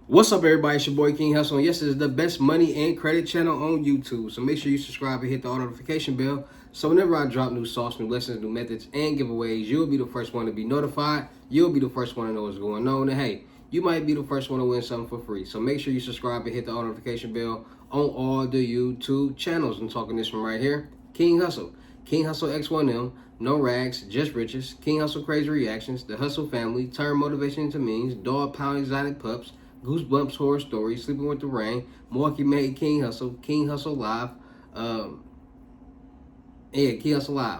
What's up, everybody? It's your boy King Hustle. And yes, this is the best money and credit channel on YouTube. So make sure you subscribe and hit the all notification bell. So whenever I drop new sauce, new lessons, new methods, and giveaways, you'll be the first one to be notified. You'll be the first one to know what's going on. And hey, you might be the first one to win something for free. So make sure you subscribe and hit the all notification bell on all the YouTube channels. I'm talking this from right here, King Hustle. King Hustle X1M, No Rags, Just Riches, King Hustle Crazy Reactions, The Hustle Family, Turn Motivation into Means, Dog Pound Exotic Pups, Goosebumps Horror Story, Sleeping with the Rain, Milwaukee Made King Hustle Live, um, King Hustle Live,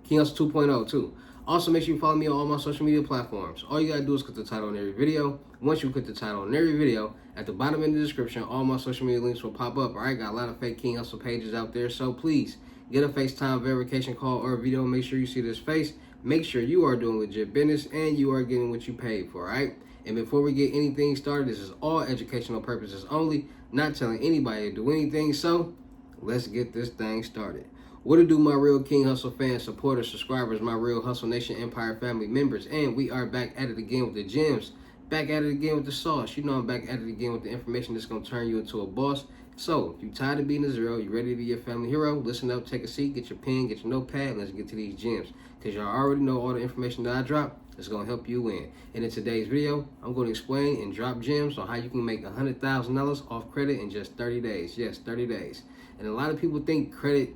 King Hustle 2.0 too. Also, make sure you follow me on all my social media platforms. All you gotta do is click the title on every video. Once you click the title on every video, at the bottom in the description, all my social media links will pop up. All right, got a lot of fake King Hustle pages out there, so please get a FaceTime verification call or video. Make sure you see this face. Make sure you are doing legit business and you are getting what you paid for. All right. And before we get anything started, this is all educational purposes only, not telling anybody to do anything. So let's get this thing started. What to do, my real King Hustle fans, supporters, subscribers, my real Hustle Nation Empire family members. And we are back at it again with the gems, back at it again with the sauce. You know I'm back at it again with the information that's going to turn you into a boss. So if you're tired of being a zero, you ready to be your family hero, listen up, take a seat, get your pen, get your notepad, and let's get to these gems. Because y'all already know all the information that I drop is going to help you win. And in today's video, I'm going to explain and drop gems on how you can make $100,000 off credit in just 30 days. Yes, 30 days. And a lot of people think credit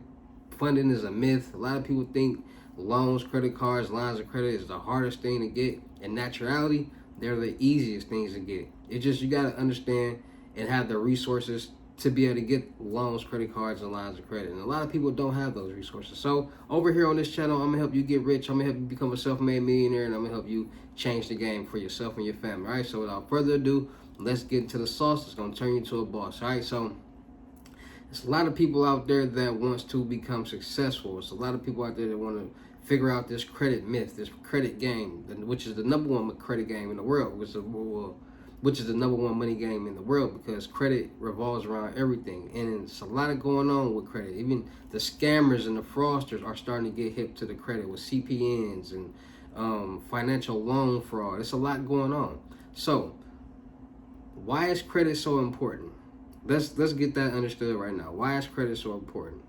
funding is a myth. A lot of people think loans, credit cards, lines of credit is the hardest thing to get. In naturality, they're the easiest things to get. It's just you got to understand and have the resources to be able to get loans, credit cards, and lines of credit. And a lot of people don't have those resources. So over here on this channel, I'm going to help you get rich. I'm going to help you become a self-made millionaire, and I'm going to help you change the game for yourself and your family. All right, so without further ado, let's get into the sauce that's going to turn you into a boss. All right, so there's a lot of people out there that wants to become successful. It's a lot of people out there that want to figure out this credit myth, this credit game, which is the number one credit game in the world, which is the number one money game in the world, because credit revolves around everything. And it's a lot of going on with credit. Even the scammers and the fraudsters are starting to get hip to the credit with CPNs and financial loan fraud. It's a lot going on. So why is credit so important? Let's get that understood right now. Why is credit so important?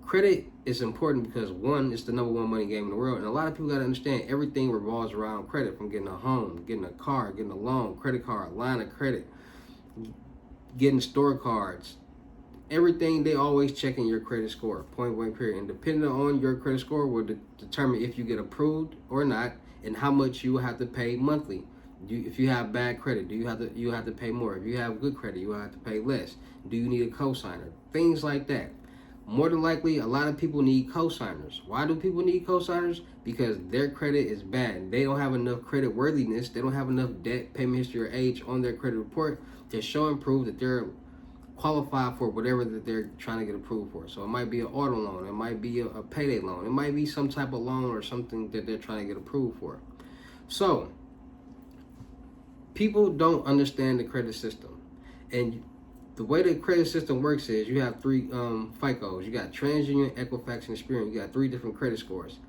Credit is important because, one, it's the number one money game in the world. And a lot of people got to understand everything revolves around credit, from getting a home, getting a car, getting a loan, credit card, line of credit, getting store cards. Everything, they always checking your credit score, point blank period. And depending on your credit score will determine if you get approved or not, and how much you will have to pay monthly. If you have bad credit, you have to pay more. If you have good credit, you will have to pay less. Do you need a cosigner? Things like that. More than likely, a lot of people need cosigners. Why do people need cosigners? Because their credit is bad. They don't have enough credit worthiness. They don't have enough debt, payment history, or age on their credit report to show and prove that they're qualified for whatever that they're trying to get approved for. So it might be an auto loan. It might be a payday loan. It might be some type of loan or something that they're trying to get approved for. So people don't understand the credit system. And the way the credit system works is you have three FICOs. You got TransUnion, Equifax, and Experian. You got three different credit scores.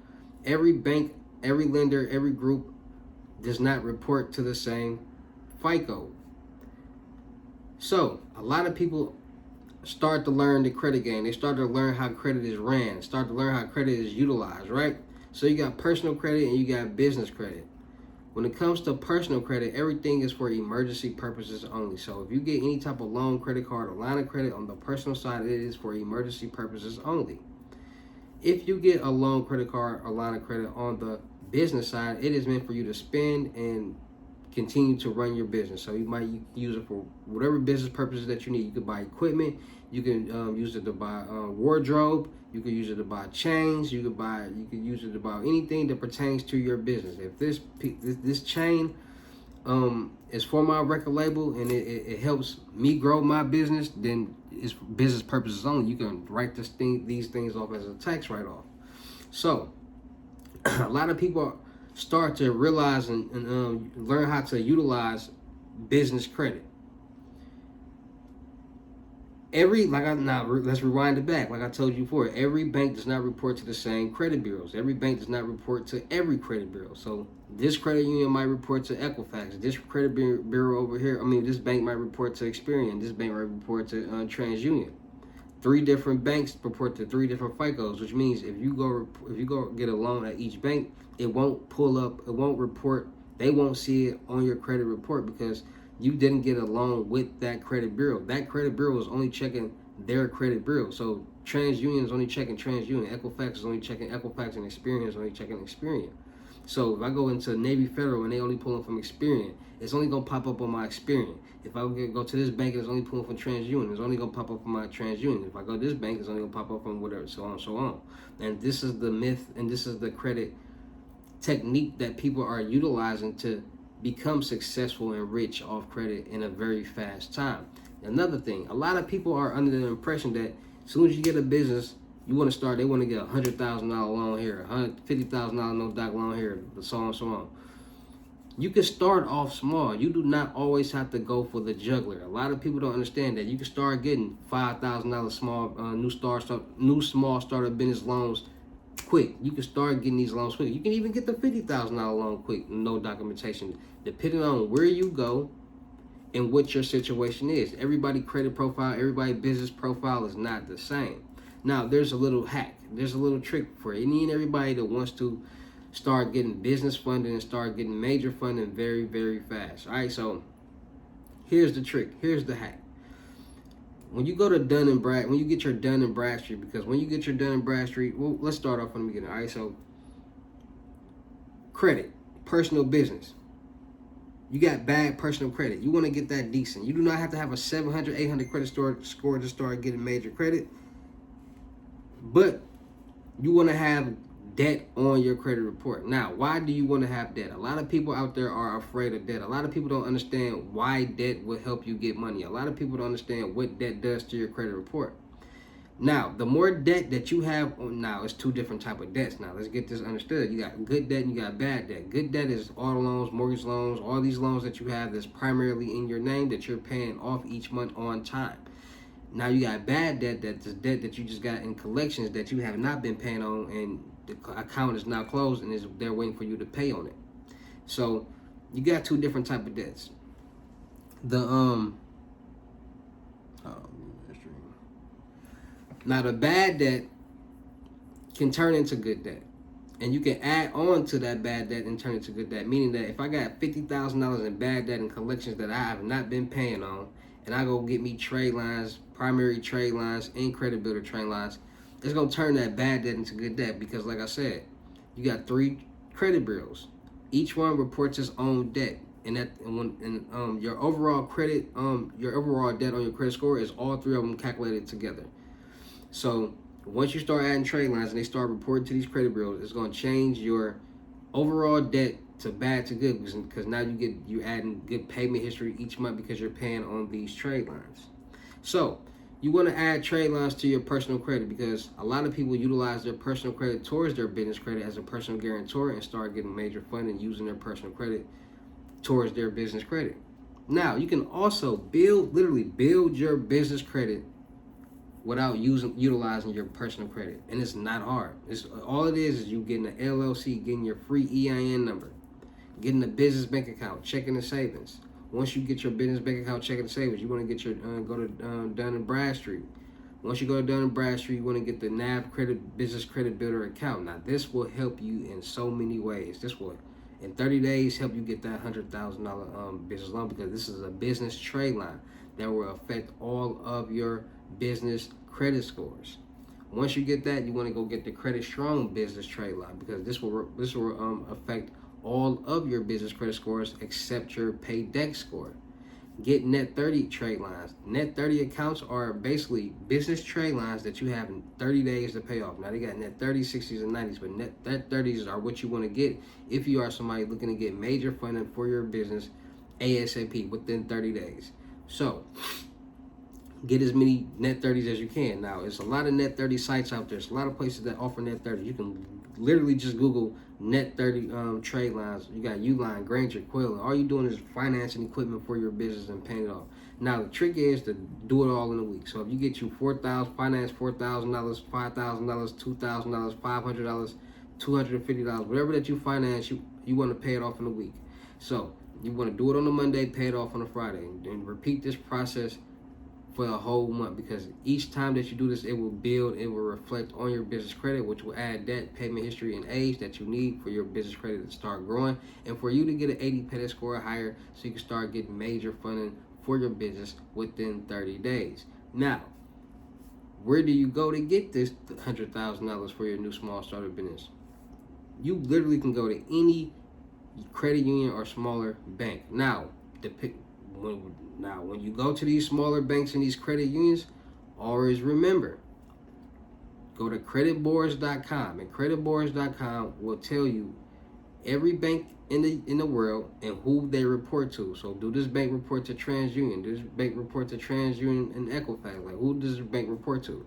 Every bank, every lender, every group does not report to the same FICO. So a lot of people start to learn the credit game. They start to learn how credit is ran, start to learn how credit is utilized, right? So you got personal credit and you got business credit. When it comes to personal credit, everything is for emergency purposes only. So if you get any type of loan, credit card, or line of credit on the personal side, it is for emergency purposes only. If you get a loan, credit card, or line of credit on the business side, it is meant for you to spend and continue to run your business. So you might use it for whatever business purposes that you need. You could buy equipment. You can use it to buy wardrobe. You could use it to buy chains. You could use it to buy anything that pertains to your business. If this chain is for my record label and it helps me grow my business, then it's business purposes only. You can write these things off as a tax write-off. So a lot of people start to realize and learn how to utilize business credit. Let's rewind it back. Like I told you before, every bank does not report to the same credit bureaus. Every bank does not report to every credit bureau. So this credit union might report to Equifax. This credit bureau over here, this bank might report to Experian. This bank might report to TransUnion. 3 different banks report to 3 different FICOs, which means if you go get a loan at each bank, it won't pull up, it won't report, they won't see it on your credit report because you didn't get a loan with that credit bureau. That credit bureau is only checking their credit bureau. So TransUnion is only checking TransUnion, Equifax is only checking Equifax, and Experian is only checking Experian. So if I go into Navy Federal and they only pulling from Experian, it's only gonna pop up on my Experian. If I go to this bank and it's only pulling from TransUnion, it's only gonna pop up on my TransUnion. If I go to this bank, it's only gonna pop up from whatever, so on and so on. And this is the myth, and this is the credit technique that people are utilizing to become successful and rich off credit in a very fast time. Another thing, a lot of people are under the impression that as soon as you get a business, you want to start, they want to get $100,000 loan here, $150,000 no doc loan here, so on and so on. You can start off small. You do not always have to go for the juggler. A lot of people don't understand that. You can start getting $5,000 small new small startup business loans quick. You can start getting these loans quick. You can even get the $50,000 loan quick, no documentation, depending on where you go and what your situation is. Everybody credit profile, everybody business profile is not the same. Now, there's a little hack. There's a little trick for any and everybody that wants to start getting business funding and start getting major funding very, very fast. All right, so here's the trick. Here's the hack. When you go to when you get your Dun & Bradstreet, because when you get your Dun & Bradstreet, well, let's start off from the beginning. All right, so credit, personal business. You got bad personal credit. You want to get that decent. You do not have to have a 700, 800 credit score to start getting major credit, but you want to have debt on your credit report. Now, why do you want to have debt? A lot of people out there are afraid of debt. A lot of people don't understand why debt will help you get money. A lot of people don't understand what debt does to your credit report. Now, the more debt that you have, now it's 2 different type of debts. Now, let's get this understood. You got good debt and you got bad debt. Good debt is auto loans, mortgage loans, all these loans that you have that's primarily in your name that you're paying off each month on time. Now you got bad debt, that's debt that you just got in collections that you have not been paying on, and the account is now closed and they're waiting for you to pay on it. So you got 2 different type of debts. Now the bad debt can turn into good debt, and you can add on to that bad debt and turn it to good debt. Meaning that if I got $50,000 in bad debt and collections that I have not been paying on, and I go get me trade lines, primary trade lines, and credit builder trade lines, it's gonna turn that bad debt into good debt because, like I said, you got 3 credit bureaus. Each one reports its own debt, and your overall credit, your overall debt on your credit score is all 3 of them calculated together. So once you start adding trade lines and they start reporting to these credit bureaus, it's gonna change your overall debt to bad to good because now you're adding good payment history each month because you're paying on these trade lines. So you want to add trade lines to your personal credit because a lot of people utilize their personal credit towards their business credit as a personal guarantor and start getting major funding using their personal credit towards their business credit. Now you can also literally build your business credit without utilizing your personal credit, and it's not hard. All it is you getting an LLC, getting your free EIN number, getting a business bank account, checking the savings. Once you get your business bank account, checking the savings, you want to get your go to Dun & Bradstreet. Once you go to Dun & Bradstreet, you want to get the NAV credit business credit builder account. Now this will help you in so many ways. This will, in 30 days, help you get that $100,000 business loan because this is a business trade line that will affect all of your business credit scores. Once you get that, you want to go get the Credit Strong business trade line because this will affect all of your business credit scores except your Paydex score. Get Net 30 trade lines. Net 30 accounts are basically business trade lines that you have in 30 days to pay off. Now they got Net 30, 60s, and 90s, but Net 30s are what you want to get if you are somebody looking to get major funding for your business ASAP within 30 days. So Get as many net 30s as you can. Now, it's a lot of net 30 sites out there. There's a lot of places that offer net 30. You can literally just Google net 30 trade lines. You got Uline, Granger, Quill. All you're doing is financing equipment for your business and paying it off. Now, the trick is to do it all in a week. So if you get you finance $4,000, $5,000, $2,000, $500, $250, whatever that you finance, you want to pay it off in a week. So you want to do it on a Monday, pay it off on a Friday, and repeat this process for a whole month, because each time that you do this, it will build, it will reflect on your business credit, which will add debt, payment history, and age that you need for your business credit to start growing, and for you to get an 80 credit score or higher, so you can start getting major funding for your business within 30 days. Now, where do you go to get this $100,000 for your new small starter business? You literally can go to any credit union or smaller bank. Now, when you go to these smaller banks and these credit unions, always remember, go to creditboards.com, and creditboards.com will tell you every bank in the world and who they report to. So, do this bank report to TransUnion? Do this bank report to TransUnion and Equifax? Like, who does this bank report to?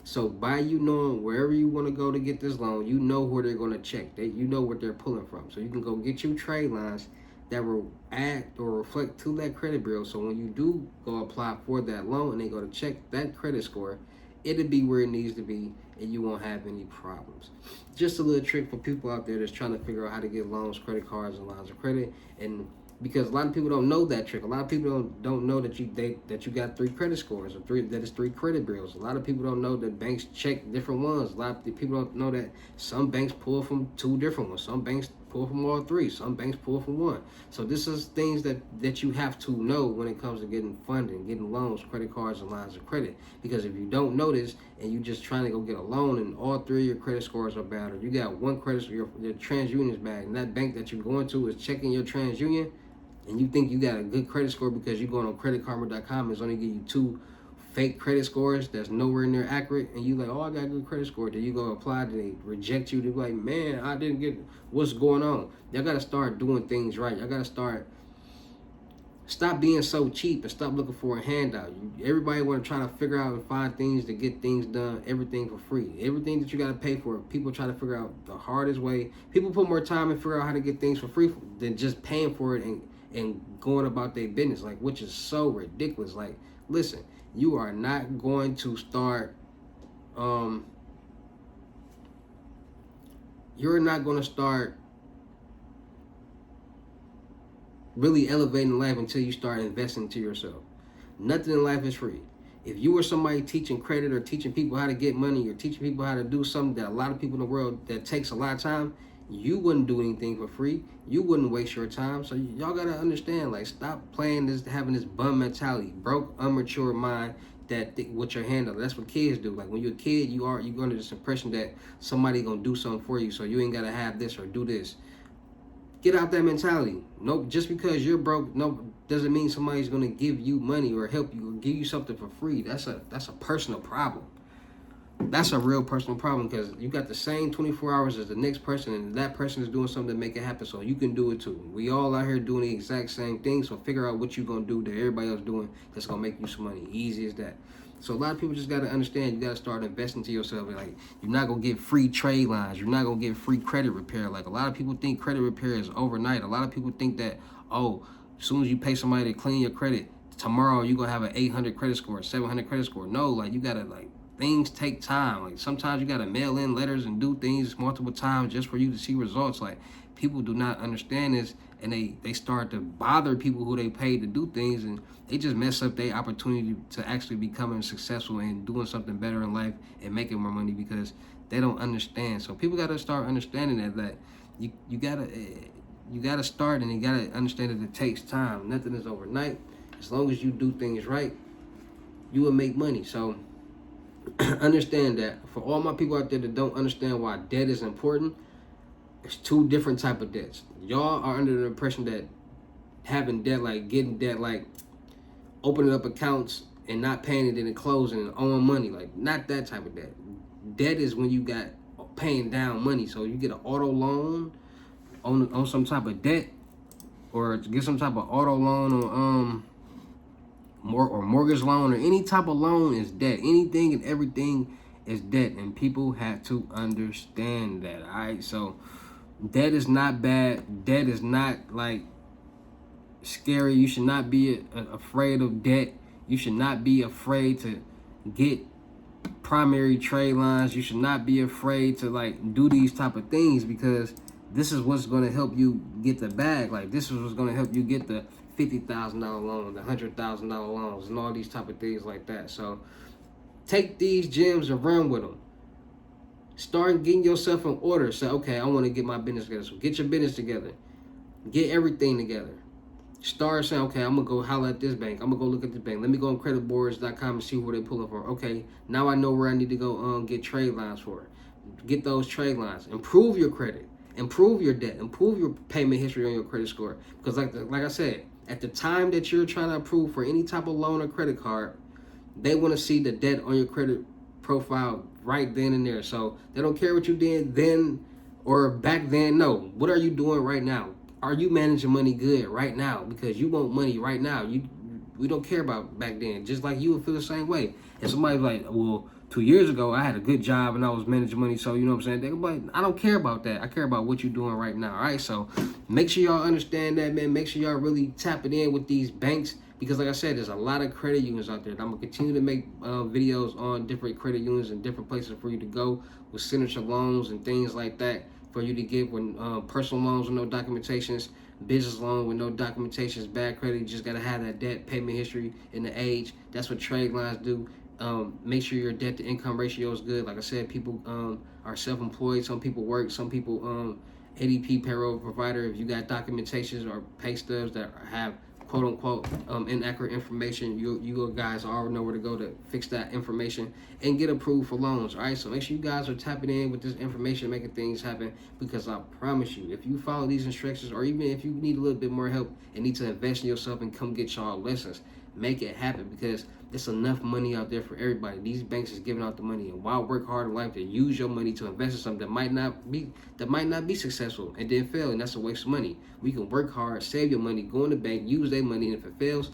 So, by you knowing wherever you want to go to get this loan, you know where they're going to check. You know what they're pulling from. So, you can go get you trade lines that will add or reflect to that credit bureau. So when you do go apply for that loan and they go to check that credit score, it'll be where it needs to be and you won't have any problems. Just a little trick for people out there that's trying to figure out how to get loans, credit cards, and lines of credit. And because a lot of people don't know that trick. A lot of people don't know that you got 3 credit scores, or that it's 3 credit bureaus. A lot of people don't know that banks check different ones. A lot of people don't know that some banks pull from 2 different ones. Some banks pull from all 3. Some banks pull from 1. So this is things that you have to know when it comes to getting funding, getting loans, credit cards, and lines of credit. Because if you don't know this and you just trying to go get a loan and all 3 of your credit scores are bad, or you got one credit score, your TransUnion is bad, and that bank that you're going to is checking your TransUnion, and you think you got a good credit score because you're going on creditkarma.com, it's only give you 2 fake credit scores that's nowhere near accurate, and you like, oh, I got a good credit score. Then you go apply, then they reject you. They're like, man, I didn't get what's going on. Y'all got to start doing things right. Y'all got to stop being so cheap and stop looking for a handout. Everybody want to try to figure out and find things to get things done, everything for free. Everything that you got to pay for, people try to figure out the hardest way. People put more time and figure out how to get things for free than just paying for it and going about their business, like, which is so ridiculous. Like, listen, you are not going to start, you're not going to start really elevating life until you start investing into yourself. Nothing in life is free. If you were somebody teaching credit or teaching people how to get money or teaching people how to do something that a lot of people in the world that takes a lot of time, you wouldn't do anything for free. You wouldn't waste your time. So y'all gotta understand, like, stop playing this, having this bum mentality, broke, immature mind with your hand up. That's what kids do. Like, when you're a kid, you're under this impression that somebody gonna do something for you, so you ain't gotta have this or do this. Get out that mentality. No, just because you're broke, no, doesn't mean somebody's gonna give you money or help you or give you something for free. That's a personal problem. That's a real personal problem, because you got the same 24 hours as the next person, and that person is doing something to make it happen, so you can do it too. We all out here doing the exact same thing, so figure out what you're going to do that everybody else doing that's going to make you some money. Easy as that. So a lot of people just got to understand, you got to start investing to yourself. Like, you're not going to get free trade lines. You're not going to get free credit repair. Like, a lot of people think credit repair is overnight. A lot of people think that, oh, as soon as you pay somebody to clean your credit, tomorrow you're going to have an 800 credit score, 700 credit score. No, like, you got to, like, things take time. Like, sometimes you got to mail in letters and do things multiple times just for you to see results. Like, people do not understand this, and they start to bother people who they pay to do things, and they just mess up their opportunity to actually becoming successful and doing something better in life and making more money, because they don't understand. So people got to start understanding that you gotta start, and you gotta understand that it takes time. Nothing is overnight. As long as you do things right, you will make money. So understand that. For all my people out there that don't understand why debt is important, there's 2 different type of debts. Y'all are under the impression that having debt, like getting debt, like opening up accounts and not paying it and then closing and owing money, like, not that type of debt. Debt is when you got paying down money. So you get an auto loan on some type of debt, or get some type of auto loan on mortgage loan or any type of loan is debt. Anything and everything is debt, and people have to understand that. All right, so debt is not bad. Debt is not like scary. You should not be afraid of debt. You should not be afraid to get primary trade lines. You should not be afraid to like do these type of things, because this is what's going to help you get the bag. Like, this is what's going to help you get the $50,000 loan, the $100,000 loans, and all these type of things like that. So take these gems and run with them. Start getting yourself in order. Say, okay, I want to get my business together. So get your business together. Get everything together. Start saying, okay, I'm going to go holler at this bank. I'm going to go look at this bank. Let me go on creditboards.com and see where they pull up for. Okay, now I know where I need to go get trade lines for. Get those trade lines. Improve your credit. Improve your debt. Improve your payment history on your credit score. Because like I said, at the time that you're trying to approve for any type of loan or credit card, they want to see the debt on your credit profile right then and there. So they don't care what you did then or back then. No, what are you doing right now? Are you managing money good right now? Because you want money right now. We don't care about back then. Just like you would feel the same way. And somebody's like, well, 2 years ago I had a good job and I was managing money, so you know what I'm saying? They're like, I don't care about that. I care about what you're doing right now. All right, so make sure y'all understand that, man. Make sure y'all really tap it in with these banks, because like I said, there's a lot of credit unions out there. I'm gonna continue to make videos on different credit unions and different places for you to go with signature loans and things like that, for you to get when personal loans with no documentations, business loan with no documentations, bad credit. You just gotta have that debt, payment history, and the age. That's what trade lines do. Make sure your debt to income ratio is good. Like I said, people are self-employed. Some people work. Some people ADP payroll provider. If you got documentations or pay stubs that have quote unquote inaccurate information, you guys already know where to go to fix that information and get approved for loans. All right, so make sure you guys are tapping in with this information, making things happen, because I promise you, if you follow these instructions, or even if you need a little bit more help and need to invest in yourself and come get y'all lessons, make it happen, because there's enough money out there for everybody. These banks is giving out the money, and why work hard in life to use your money to invest in something that might not be successful and then fail, and that's a waste of money. We can work hard, save your money, go in the bank, use their money, and if it fails,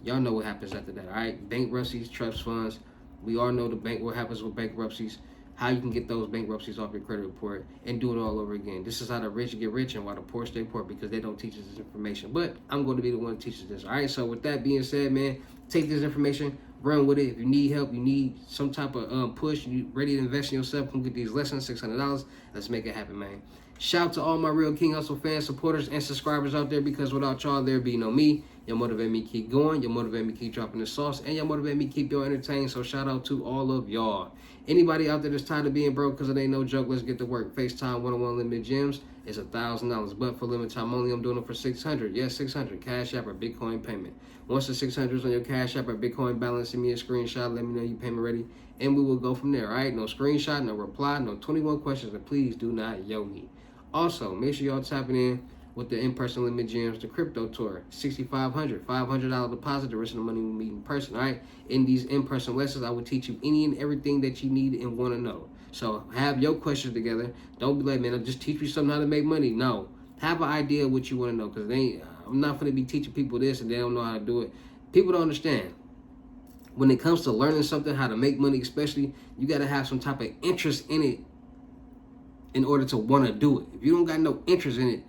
y'all know what happens after that. All right, bankruptcies, trust funds. We all know what happens with bankruptcies. How you can get those bankruptcies off your credit report and do it all over again. This is how the rich get rich and why the poor stay poor, because they don't teach us this information. But I'm going to be the one to teach us this. All right, so with that being said, man, take this information, run with it. If you need help, you need some type of push, you ready to invest in yourself, come get these lessons, $600. Let's make it happen, man. Shout out to all my Real King Hustle fans, supporters, and subscribers out there, because without y'all, there'd be no me. Y'all motivate me to keep going. Y'all motivate me to keep dropping the sauce. And y'all motivate me to keep y'all entertained. So shout out to all of y'all. Anybody out there that's tired of being broke because it ain't no joke, let's get to work. FaceTime one-on-one limited gems is $1,000. But for limited time only, I'm doing it for $600. Yes, $600. Cash App or Bitcoin payment. Once the $600 is on your Cash App or Bitcoin balance, send me a screenshot. Let me know your payment ready. And we will go from there. All right? No screenshot, no reply, no 21 questions. And please do not yo me. Also, make sure y'all tapping in with the in-person limit gems, the crypto tour, $6,500, $500 deposit. The rest of the money we meet in person. All right. In these in-person lessons, I will teach you any and everything that you need and want to know. So have your questions together. Don't be like, man, I'll just teach you something how to make money. No, have an idea of what you want to know, because I'm not going to be teaching people this and they don't know how to do it. People don't understand. When it comes to learning something, how to make money, especially, you got to have some type of interest in it in order to want to do it. If you don't got no interest in it,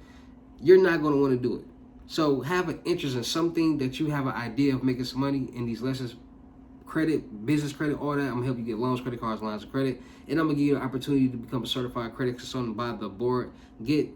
you're not going to want to do it. So have an interest in something that you have an idea of making some money in these lessons. Credit, business credit, all that. I'm going to help you get loans, credit cards, lines of credit. And I'm going to give you an opportunity to become a certified credit consultant by the board. Get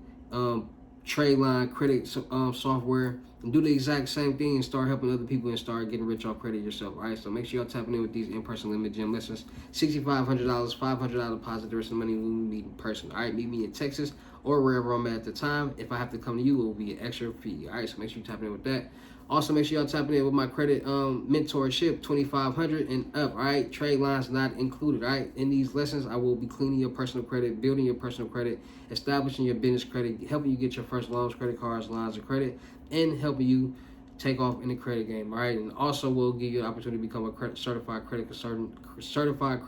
trade line credit software, and do the exact same thing and start helping other people and start getting rich off credit yourself. All right, so make sure y'all tapping in with these in-person limited gym lessons. $6,500, $500 deposit. The rest of the money we meet in person. All right, meet me in Texas or wherever I'm at the time. If I have to come to you, it will be an extra fee. All right, so make sure you tapping in with that. Also, make sure y'all tapping in with my credit mentorship, $2,500 and up. All right, trade lines not included. All right, in these lessons, I will be cleaning your personal credit, building your personal credit, establishing your business credit, helping you get your first loans, credit cards, lines of credit, and helping you take off in the credit game. All right, and also we'll give you an opportunity to become a certified credit consultant, certified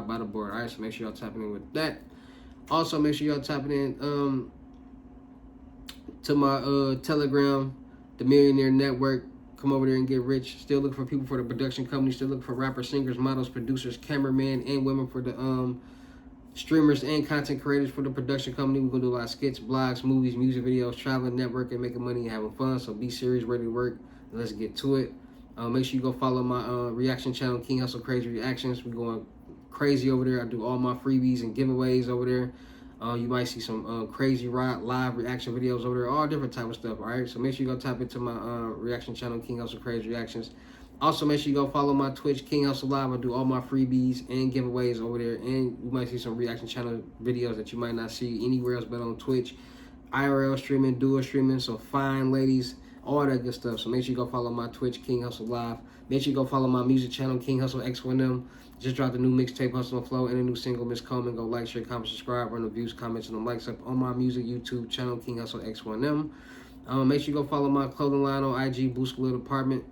by the board. All right, so make sure y'all tapping in with that. Also, make sure y'all tapping in to my Telegram, the Millionaire Network. come over there and get rich. Still looking for people for the production company. Still looking for rappers, singers, models, producers, cameramen, and women for the streamers and content creators for the production company. We're gonna do a lot of skits, blogs, movies, music videos, traveling, networking, making money, and having fun. So be serious, ready to work. Let's get to it. Make sure you go follow my reaction channel, King Hustle Crazy Reactions. We're going crazy over there. I do all my freebies and giveaways over there. You might see some crazy live reaction videos over there, all different type of stuff. All right, so make sure you go tap into my reaction channel, King Hustle Crazy Reactions. Also, make sure you go follow my Twitch, King Hustle Live. I do all my freebies and giveaways over there, and you might see some reaction channel videos that you might not see anywhere else but on Twitch. IRL streaming, dual streaming, so fine ladies, all that good stuff. So make sure you go follow my Twitch, King Hustle Live. Make sure you go follow my music channel, King Hustle X1M. Just dropped a new mixtape, Hustle and Flow, and a new single, Miss Coleman. Go like, share, comment, subscribe, run the views, comments, and the likes up on my music YouTube channel, King Hustle X1M. Make sure you go follow my clothing line on IG, Boost Little Department.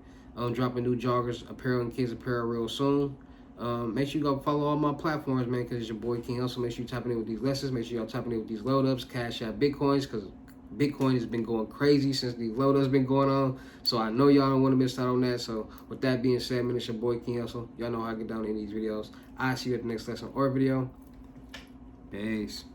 Dropping new joggers, apparel, and kids apparel real soon. Make sure you go follow all my platforms, man, because it's your boy King Hustle. Make sure you tapping in with these lessons. Make sure y'all tapping in with these load ups, Cash App, Bitcoins, because Bitcoin has been going crazy since these load ups been going on. So I know y'all don't want to miss out on that. So with that being said, man, it's your boy King Hustle. Y'all know how I get down in these videos. I see you at the next lesson or video. Peace.